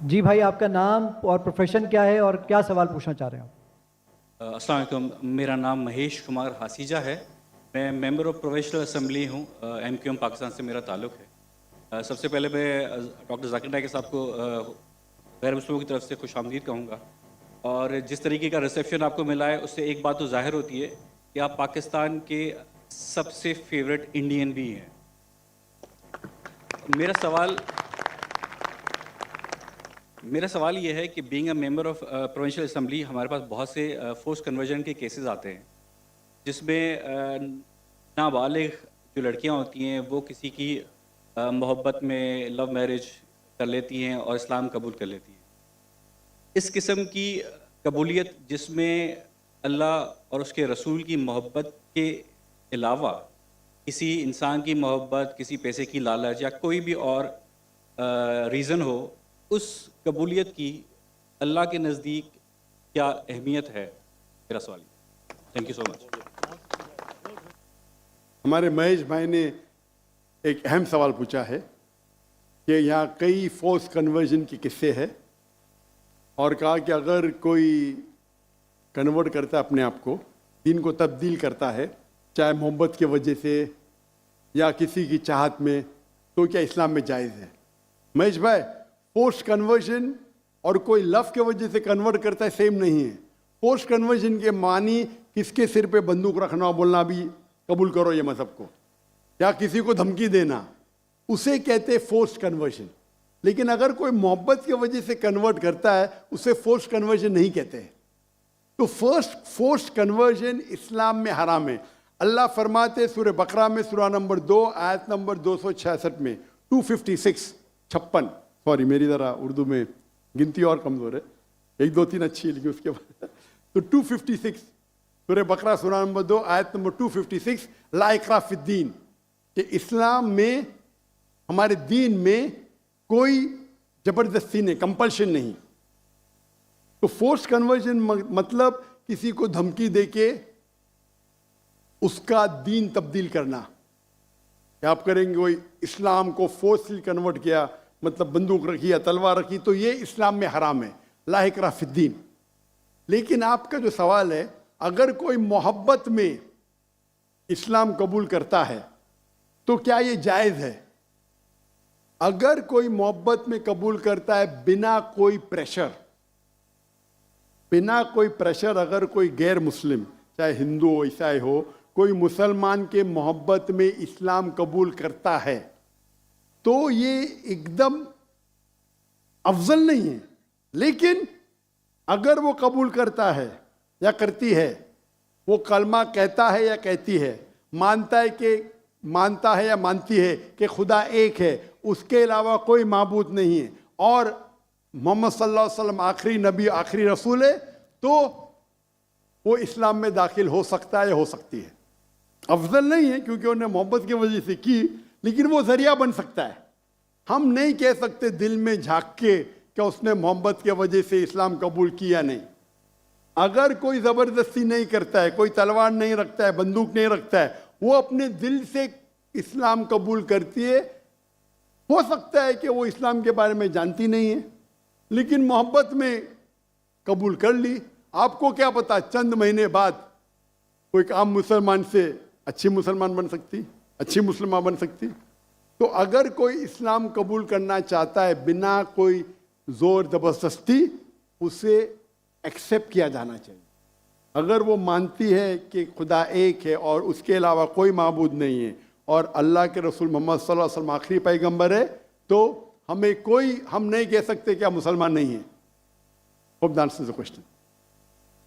جی بھائی، آپ کا نام اور پروفیشن کیا ہے اور کیا سوال پوچھنا چاہ رہے ہیں آپ؟ السلام علیکم، میرا نام مہیش کمار ہاسیجہ ہے۔ میں ممبر آف پروفیشنل اسمبلی ہوں، ایم کیو ایم پاکستان سے میرا تعلق ہے۔ سب سے پہلے میں ڈاکٹر ذاکر نائک صاحب کو غیر مسلموں کی طرف سے خوش آمدید کہوں گا، اور جس طریقے کا ریسیپشن آپ کو ملا ہے اس سے ایک بات تو ظاہر ہوتی ہے کہ آپ پاکستان کے سب سے فیوریٹ انڈین بھی ہیں۔ میرا سوال یہ ہے کہ being a member of provincial assembly ہمارے پاس بہت سے فورس کنورژن کے کیسز آتے ہیں، جس میں نابالغ جو لڑکیاں ہوتی ہیں وہ کسی کی محبت میں لو میرج کر لیتی ہیں اور اسلام قبول کر لیتی ہیں۔ اس قسم کی قبولیت جس میں اللہ اور اس کے رسول کی محبت کے علاوہ کسی انسان کی محبت، کسی پیسے کی لالچ یا کوئی بھی اور ریزن ہو، اس قبولیت کی اللہ کے نزدیک کیا اہمیت ہے؟ میرا سوال ہے۔ تھینک یو سو مچ۔ ہمارے مہیش بھائی نے ایک اہم سوال پوچھا ہے کہ یہاں کئی فورس کنورژن کے قصے ہیں، اور کہا کہ اگر کوئی کنورٹ کرتا ہے اپنے آپ کو، دین کو تبدیل کرتا ہے، چاہے محبت کی وجہ سے یا کسی کی چاہت میں، تو کیا اسلام میں جائز ہے؟ مہیش بھائی، فورس کنورژن اور کوئی لو کی وجہ سے کنورٹ کرتا ہے سیم نہیں ہے۔ فورس کنورژن کے معنی کس کے سر پہ بندوق رکھنا اور بولنا بھی قبول کرو یہ مذہب کو، یا کسی کو دھمکی دینا، اسے کہتے فورس کنورژن۔ لیکن اگر کوئی محبت کی وجہ سے کنورٹ کرتا ہے اسے فورس کنورژن نہیں کہتے۔ تو فورس کنورژن اسلام میں حرام ہے۔ اللہ فرماتے سورہ بقرہ میں سورہ نمبر 2 آیت نمبر 266 میں 256 سوری میری ذرا اردو میں گنتی اور کمزور ہے، 1 2 3 اچھی ہے لیکن اس کے بعد تو 256 سورہ بقرہ سورہ نمبر 2 آیت نمبر 256 لا اکراہ فی الدین، کہ اسلام میں، ہمارے دین میں کوئی زبردستی نہیں، کمپلشن نہیں۔ تو فورس کنورژن مطلب کسی کو دھمکی دے کے اس کا دین تبدیل کرنا۔ کیا آپ کریں گے؟ وہی اسلام کو فورسلی کنورٹ کیا، مطلب بندوق رکھی یا تلوار رکھی، تو یہ اسلام میں حرام ہے، لا اکراہ فی الدین۔ لیکن آپ کا جو سوال ہے، اگر کوئی محبت میں اسلام قبول کرتا ہے تو کیا یہ جائز ہے؟ اگر کوئی محبت میں قبول کرتا ہے بنا کوئی پریشر، اگر کوئی غیر مسلم، چاہے ہندو ہو عیسائی ہو، کوئی مسلمان کے محبت میں اسلام قبول کرتا ہے تو یہ ایک دم افضل نہیں ہے۔ لیکن اگر وہ قبول کرتا ہے یا کرتی ہے، وہ کلمہ کہتا ہے یا کہتی ہے، مانتا ہے یا مانتی ہے کہ خدا ایک ہے، اس کے علاوہ کوئی معبود نہیں ہے، اور محمد صلی اللہ علیہ وسلم آخری نبی، آخری رسول ہے، تو وہ اسلام میں داخل ہو سکتا ہے یا ہو سکتی ہے۔ افضل نہیں ہے کیونکہ انہوں نے محبت کی وجہ سے کی، لیکن وہ ذریعہ بن سکتا ہے۔ ہم نہیں کہہ سکتے دل میں جھانک کے کہ اس نے محبت کی وجہ سے اسلام قبول کیا نہیں۔ اگر کوئی زبردستی نہیں کرتا ہے، کوئی تلوار نہیں رکھتا ہے، بندوق نہیں رکھتا ہے، وہ اپنے دل سے اسلام قبول کرتی ہے، ہو سکتا ہے کہ وہ اسلام کے بارے میں جانتی نہیں ہے لیکن محبت میں قبول کر لی۔ آپ کو کیا پتا چند مہینے بعد کوئی عام مسلمان سے اچھی مسلمان بن سکتی، اچھی مسلمان بن سکتی۔ تو اگر کوئی اسلام قبول کرنا چاہتا ہے بنا کوئی زور زبردستی، اسے ایکسیپٹ کیا جانا چاہیے۔ اگر وہ مانتی ہے کہ خدا ایک ہے اور اس کے علاوہ کوئی معبود نہیں ہے اور اللہ کے رسول محمد صلی اللہ علیہ وسلم آخری پیغمبر ہے، تو ہم نہیں کہہ سکتے کہ آپ مسلمان نہیں ہیں۔ Hope that answers the question.